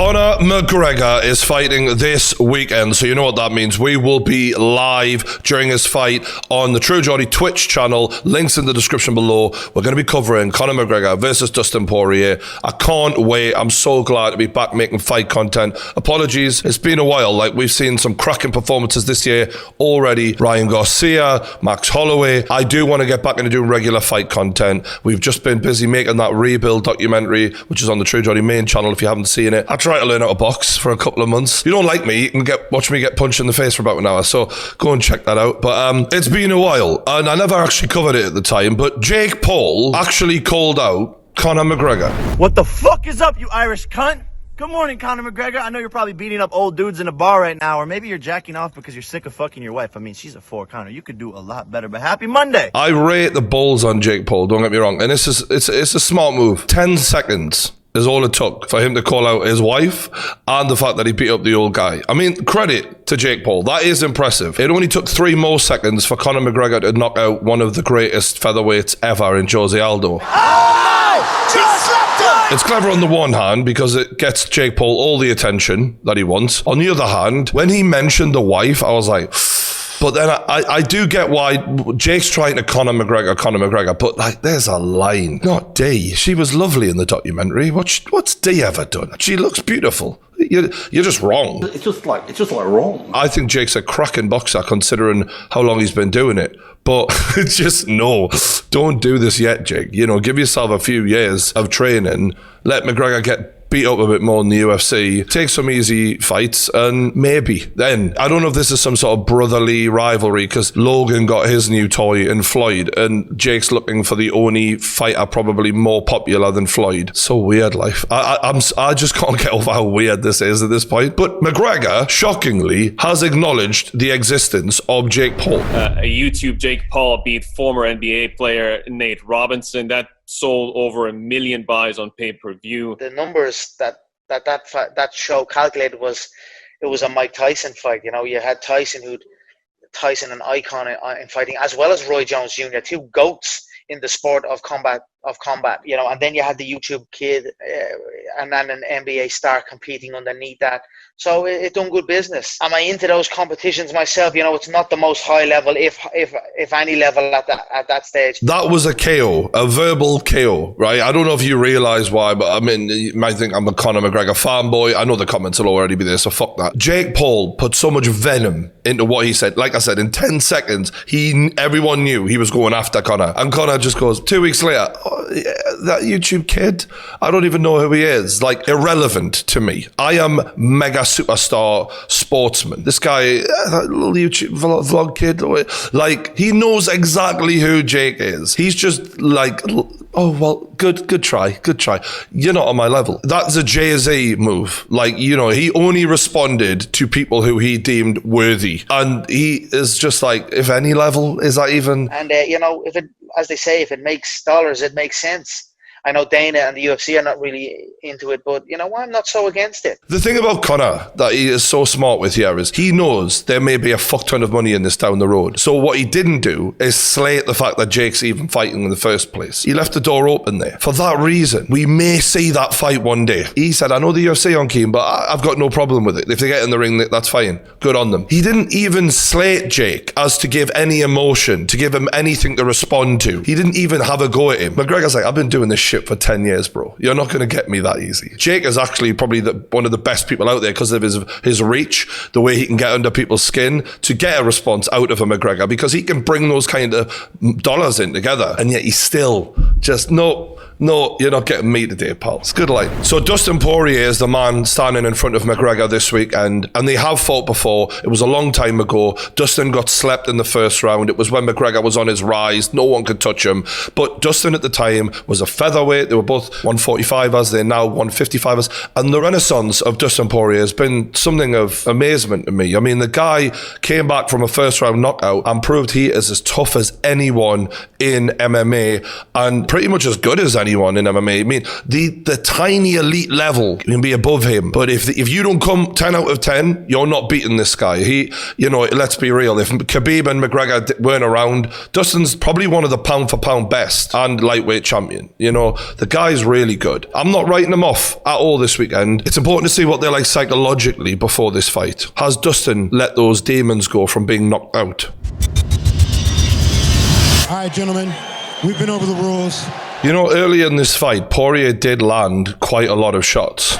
Conor McGregor is fighting this weekend, so you know what that means. We will be live during his fight on the True Geordie Twitch channel. Links in the description below. We're going to be covering Conor McGregor versus Dustin Poirier. I can't wait. I'm so glad to be back making fight content. Apologies, it's been a while. Like, we've seen some cracking performances this year already. Ryan Garcia, Max Holloway. I do want to get back into doing regular fight content. We've just been busy making that Rebuild documentary, which is on the True Geordie main channel if you haven't seen it. I tried to learn how to box for a couple of months. If you don't like me, you can watch me get punched in the face for about an hour, so go and check that out. But it's been a while, and I never actually covered it at the time, but Jake Paul actually called out Conor McGregor. What the fuck is up, you Irish cunt? Good morning, Conor McGregor. I know you're probably beating up old dudes in a bar right now, or maybe you're jacking off because you're sick of fucking your wife. I mean, she's a 4, Conor. You could do a lot better, but happy Monday. I rate the balls on Jake Paul, don't get me wrong, and it's a smart move. 10 seconds is all it took for him to call out his wife and the fact that he beat up the old guy. I mean, credit to Jake Paul. That is impressive. It only took 3 more seconds for Conor McGregor to knock out one of the greatest featherweights ever in Jose Aldo. Oh, no! She slapped him! It's clever on the one hand because it gets Jake Paul all the attention that he wants. On the other hand, when he mentioned the wife, I was like... But then I do get why Jake's trying to Conor McGregor, but like, there's a line. Not Dee. She was lovely in the documentary. What's Dee ever done? She looks beautiful. You're just wrong. It's just like wrong. I think Jake's a cracking boxer considering how long he's been doing it. But just no, don't do this yet, Jake. You know, give yourself a few years of training. Let McGregor get beat up a bit more in the UFC, take some easy fights, and maybe then, I don't know if this is some sort of brotherly rivalry because Logan got his new toy in Floyd and Jake's looking for the only fighter probably more popular than Floyd. So weird life. I just can't get over how weird this is at this point. But McGregor, shockingly, has acknowledged the existence of Jake Paul. A YouTube Jake Paul beat former NBA player Nate Robinson. That sold over 1 million buys on pay-per-view. The numbers that show calculated was a Mike Tyson fight. You know, you had Tyson, an icon in fighting, as well as Roy Jones Jr., 2 goats in the sport of combat. You know, and then you had the YouTube kid and then an NBA star competing underneath that. So it done good business. Am I into those competitions myself? You know, it's not the most high level, if any level at that stage. That was a KO, a verbal KO, right? I don't know if you realise why, but I mean, you might think I'm a Conor McGregor fanboy. I know the comments will already be there, so fuck that. Jake Paul put so much venom into what he said. Like I said, in 10 seconds, everyone knew he was going after Conor. And Conor just goes, 2 weeks later, yeah, that YouTube kid, I don't even know who he is. Like, irrelevant to me. I am mega superstar sportsman. This guy, that little YouTube vlog kid, like, he knows exactly who Jake is. He's just like, oh, well, good try. You're not on my level. That's a Jay-Z move. Like, you know, he only responded to people who he deemed worthy. And he is just like, if any level, is that even? And, you know, as they say, if it makes dollars, it makes sense. I know Dana and the UFC are not really into it, but you know, I'm not so against it. The thing about Conor that he is so smart with here is he knows there may be a fuck ton of money in this down the road. So what he didn't do is slate the fact that Jake's even fighting in the first place. He left the door open there. For that reason, we may see that fight one day. He said, I know the UFC aren't keen, but I've got no problem with it. If they get in the ring, that's fine. Good on them. He didn't even slate Jake as to give any emotion, to give him anything to respond to. He didn't even have a go at him. McGregor's like, I've been doing this shit for 10 years, bro. You're not going to get me that easy. Jake is actually probably one of the best people out there because of his reach, the way he can get under people's skin to get a response out of a McGregor, because he can bring those kind of dollars in together, and yet he's still just, no, you're not getting me today, pal. It's good line. So Dustin Poirier is the man standing in front of McGregor this weekend, and they have fought before. It was a long time ago. Dustin got slept in the first round. It was when McGregor was on his rise. No one could touch him. But Dustin at the time was a featherweight. They were both 145ers. They're now 155ers. And the renaissance of Dustin Poirier has been something of amazement to me. I mean, the guy came back from a first round knockout and proved he is as tough as anyone in MMA and pretty much as good as anyone anyone in MMA. I mean, the tiny elite level can be above him, but if you don't come 10 out of 10, you're not beating this guy. Let's be real. If Khabib and McGregor weren't around, Dustin's probably one of the pound for pound best and lightweight champion. The guy's really good. I'm not writing him off at all this weekend. It's important to see what they're like psychologically before this fight. Has Dustin let those demons go from being knocked out? All right, gentlemen, we've been over the rules. Earlier in this fight, Poirier did land quite a lot of shots.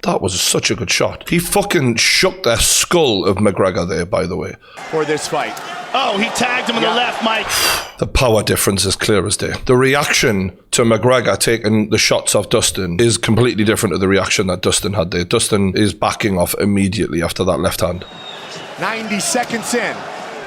That was such a good shot. He fucking shook the skull of McGregor there, by the way. For this fight. Oh, he tagged him on the left, Mike. The power difference is clear as day. The reaction to McGregor taking the shots off Dustin is completely different to the reaction that Dustin had there. Dustin is backing off immediately after that left hand. 90 seconds in.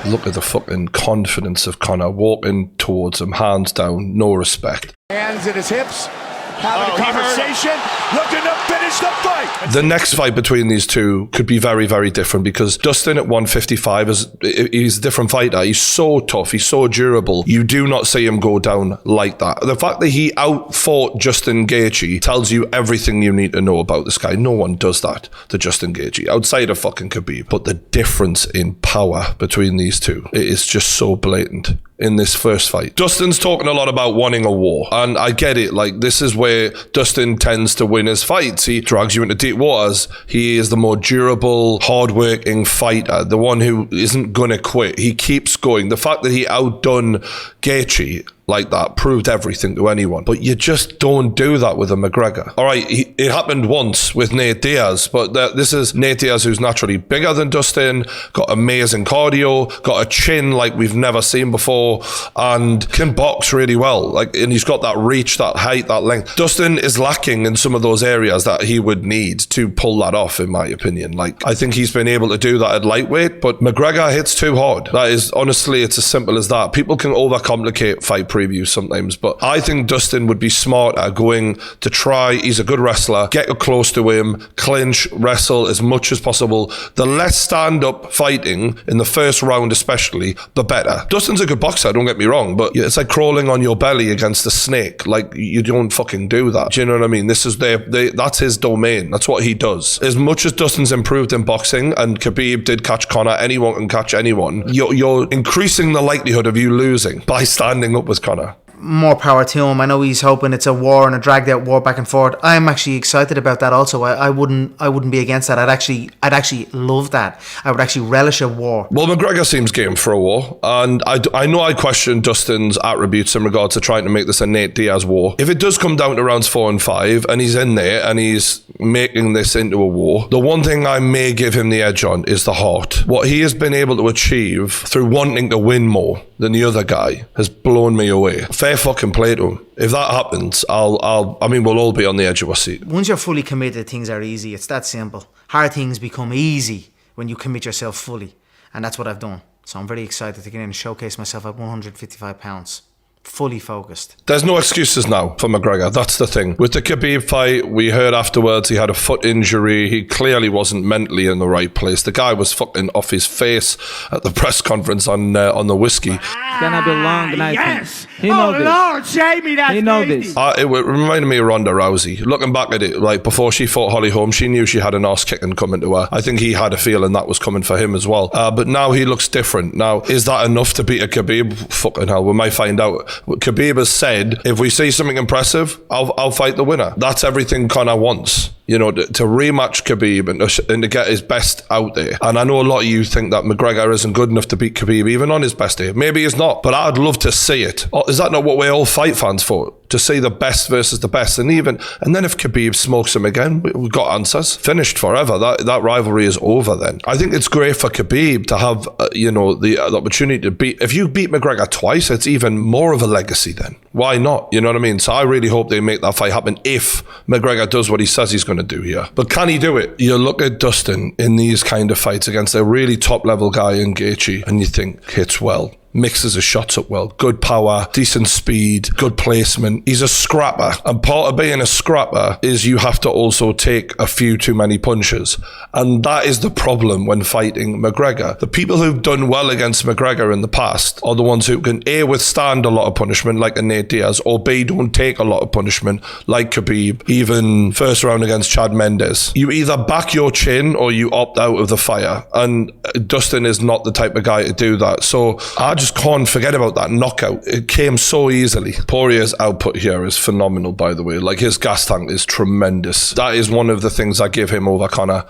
Look at the fucking confidence of Conor walking towards him, hands down, no respect. Hands at his hips. Having a conversation, looking to finish the fight. The next fight between these two could be very, very different because Dustin at 155 he's a different fighter. He's so tough. He's so durable. You do not see him go down like that. The fact that he outfought Justin Gaethje tells you everything you need to know about this guy. No one does that to Justin Gaethje outside of fucking Khabib. But the difference in power between these two, it is just so blatant. In this first fight, Dustin's talking a lot about wanting a war, and I get it. Like, this is where Dustin tends to win his fights. He drags you into deep waters. He is the more durable, hardworking fighter, the one who isn't gonna quit. He keeps going. The fact that he outdone Gaethje like that proved everything to anyone, but you just don't do that with a McGregor. All right, it happened once with Nate Diaz, but this is Nate Diaz, who's naturally bigger than Dustin, got amazing cardio, got a chin like we've never seen before, and can box really well. And he's got that reach, that height, that length. Dustin is lacking in some of those areas that he would need to pull that off, in my opinion. I think he's been able to do that at lightweight, but McGregor hits too hard. That is, honestly, it's as simple as that. People can overcomplicate fight previews sometimes, but I think Dustin would be smarter going to try. He's a good wrestler. Get close to him, clinch, wrestle as much as possible. The less stand-up fighting in the first round especially, the better. Dustin's a good boxer, don't get me wrong, but it's like crawling on your belly against a snake. You don't fucking do that. Do you know what I mean? This is that's his domain. That's what he does. As much as Dustin's improved in boxing and Khabib did catch Conor, anyone can catch anyone, you're increasing the likelihood of you losing by standing up with Conor. More power to him. I know he's hoping it's a war and a dragged out war back and forth. I'm actually excited about that also. I wouldn't be against that. I'd actually love that. I would actually relish a war. Well, McGregor seems game for a war, and I know I question Dustin's attributes in regards to trying to make this a Nate Diaz war. If it does come down to rounds 4 and 5 and he's in there and he's making this into a war, the one thing I may give him the edge on is the heart. What he has been able to achieve through wanting to win more than the other guy has blown me away. Fair fucking play to him. If that happens, we'll all be on the edge of our seat. Once you're fully committed, things are easy. It's that simple. Hard things become easy when you commit yourself fully. And that's what I've done. So I'm very excited to get in and showcase myself at 155 pounds. Fully focused. There's no excuses now for McGregor. That's the thing. With the Khabib fight, we heard afterwards he had a foot injury. He clearly wasn't mentally in the right place. The guy was fucking off his face at the press conference on the whiskey. It's gonna be a long night. Yes. He knows this. Lord, Jamie, that's He knows tasty. this. It reminded me of Ronda Rousey. Looking back at it, before she fought Holly Holm, she knew she had an arse kicking coming to her. I think he had a feeling that was coming for him as well. But now he looks different. Now, is that enough to beat a Khabib? Fucking hell, we might find out. Khabib has said, if we see something impressive, I'll fight the winner. That's everything Conor wants. To rematch Khabib and to get his best out there. And I know a lot of you think that McGregor isn't good enough to beat Khabib even on his best day. Maybe he's not, but I'd love to see it. Is that not what we're all fight fans for? To see the best versus the best. And then if Khabib smokes him again, we've got answers. Finished forever. That rivalry is over then. I think it's great for Khabib to have, the opportunity to beat. If you beat McGregor twice, it's even more of a legacy then. Why not? You know what I mean? So I really hope they make that fight happen if McGregor does what he says he's going to do here. But can he do it? You look at Dustin in these kind of fights against a really top level guy in Gaethje and you think, hits well, mixes his shots up well. Good power, decent speed, good placement. He's a scrapper. And part of being a scrapper is you have to also take a few too many punches. And that is the problem when fighting McGregor. The people who've done well against McGregor in the past are the ones who can A, withstand a lot of punishment like a Nate Diaz, or B, don't take a lot of punishment like Khabib, even first round against Chad Mendes. You either back your chin or you opt out of the fire. And Dustin is not the type of guy to do that. So I just can't forget about that knockout. It came so easily. Poirier's output here is phenomenal, by the way. Like, his gas tank is tremendous. That is one of the things I give him over Conor.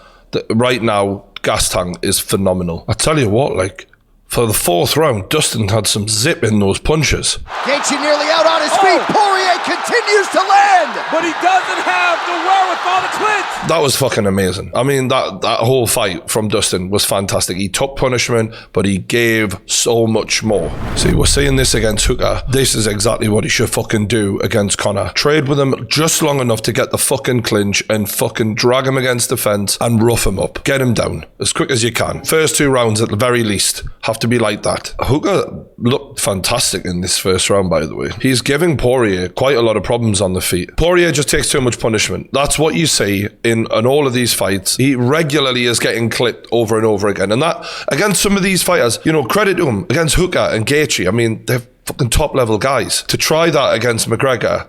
Right now, gas tank is phenomenal. I tell you what, like, for the fourth round, Dustin had some zip in those punches. Gaethje nearly out on his feet. Poirier continues to land, but he doesn't have the wherewithal to clinch. That was fucking amazing. I mean, that whole fight from Dustin was fantastic. He took punishment, but he gave so much more. See, we're seeing this against Hooker. This is exactly what he should fucking do against Conor. Trade with him just long enough to get the fucking clinch and fucking drag him against the fence and rough him up. Get him down as quick as you can. First 2 rounds at the very least have to be like that. Hooker looked fantastic in this first round, by the way. He's giving Poirier quite a lot of problems on the feet. Poirier just takes too much punishment. That's what you see in all of these fights. He regularly is getting clipped over and over again. And that, against some of these fighters, you know, credit to him, against Hooker and Gaethje, I mean, they're fucking top level guys. To try that against McGregor,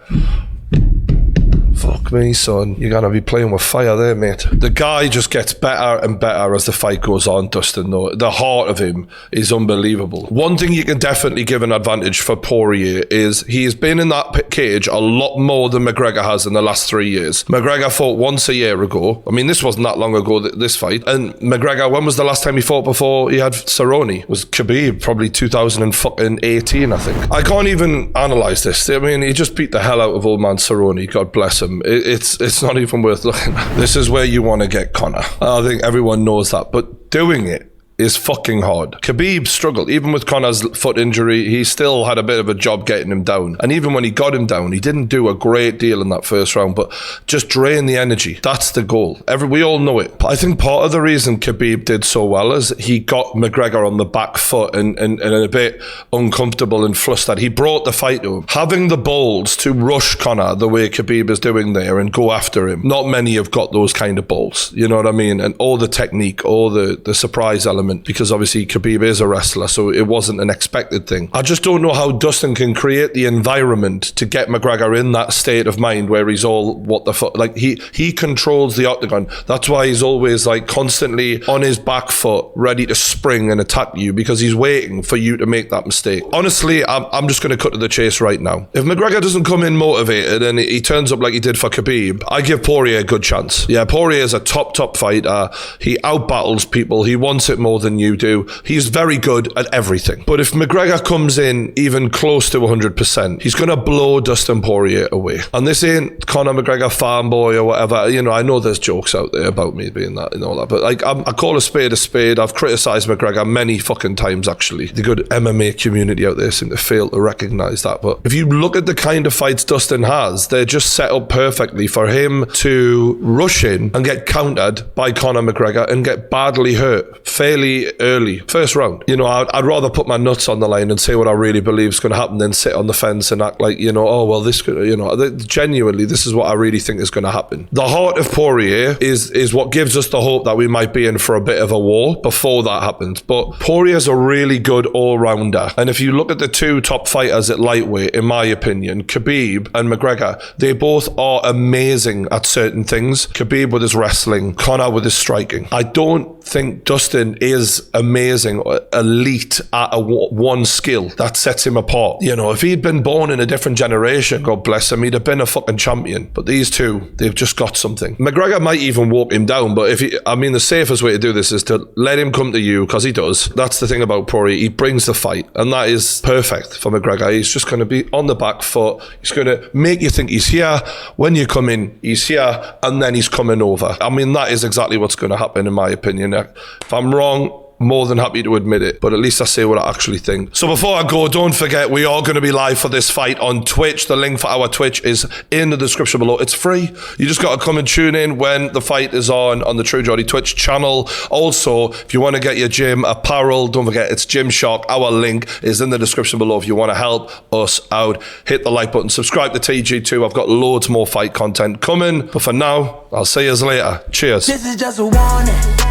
fuck me, son. You're going to be playing with fire there, mate. The guy just gets better and better as the fight goes on, Dustin, though. The heart of him is unbelievable. One thing you can definitely give an advantage for Poirier is he has been in that cage a lot more than McGregor has in the last 3 years. McGregor fought once a year ago. I mean, this wasn't that long ago, this fight. And McGregor, when was the last time he fought before he had Cerrone? It was Khabib, probably 2018, I think. I can't even analyse this. I mean, he just beat the hell out of old man Cerrone. God bless him. It's not even worth looking at. This is where you want to get Conor. I think everyone knows that, but doing it is fucking hard. Khabib struggled. Even with Conor's foot injury, he still had a bit of a job getting him down. And even when he got him down, he didn't do a great deal in that first round, but just drain the energy. That's the goal. We all know it. But I think part of the reason Khabib did so well is he got McGregor on the back foot and a bit uncomfortable and flustered. He brought the fight to him. Having the balls to rush Conor the way Khabib is doing there and go after him. Not many have got those kind of balls. You know what I mean? And all the technique, all the surprise element, because obviously Khabib is a wrestler, so it wasn't an expected thing. I just don't know how Dustin can create the environment to get McGregor in that state of mind where he's all, what the fuck, like he controls the octagon. That's why he's always like constantly on his back foot, ready to spring and attack you, because he's waiting for you to make that mistake. Honestly, I'm just going to cut to the chase right now. If McGregor doesn't come in motivated and he turns up like he did for Khabib, I give Poirier a good chance. Yeah, Poirier is a top fighter. He outbattles people. He wants it more than you do. He's very good at everything. But if McGregor comes in even close to 100%, he's going to blow Dustin Poirier away. And this ain't Conor McGregor fanboy or whatever. You know, I know there's jokes out there about me being that and all that, but like, I call a spade a spade. I've criticised McGregor many fucking times, actually. The good MMA community out there seem to fail to recognise that. But if you look at the kind of fights Dustin has, they're just set up perfectly for him to rush in and get countered by Conor McGregor and get badly hurt fairly early, first round. You know, I'd rather put my nuts on the line and say what I really believe is going to happen than sit on the fence and act like, you know, oh, well, this could, you know, genuinely, this is what I really think is going to happen. The heart of Poirier is what gives us the hope that we might be in for a bit of a war before that happens. But Poirier's a really good all-rounder. And if you look at the two top fighters at lightweight, in my opinion, Khabib and McGregor, they both are amazing at certain things. Khabib with his wrestling, Conor with his striking. I don't think Dustin is amazing, elite at one skill that sets him apart. You know, if he'd been born in a different generation, God bless him, he'd have been a fucking champion. But these two, they've just got something. McGregor might even walk him down, but the safest way to do this is to let him come to you, because he does. That's the thing about Poirier. He brings the fight, and that is perfect for McGregor. He's just going to be on the back foot. He's going to make you think he's here. When you come in, he's here, and then he's coming over. I mean, that is exactly what's going to happen, in my opinion. If I'm wrong, more than happy to admit it, but at least I say what I actually think. So before I go, don't forget, we are going to be live for this fight on Twitch. The link for our Twitch is in the description below. It's free. You just got to come and tune in when the fight is on the True Geordie Twitch channel. Also, if you want to get your gym apparel, don't forget, it's Gymshark. Our link is in the description below if you want to help us out. Hit the like button, subscribe to TG2. I've got loads more fight content coming, but for now, I'll see you later. Cheers. This is just a warning.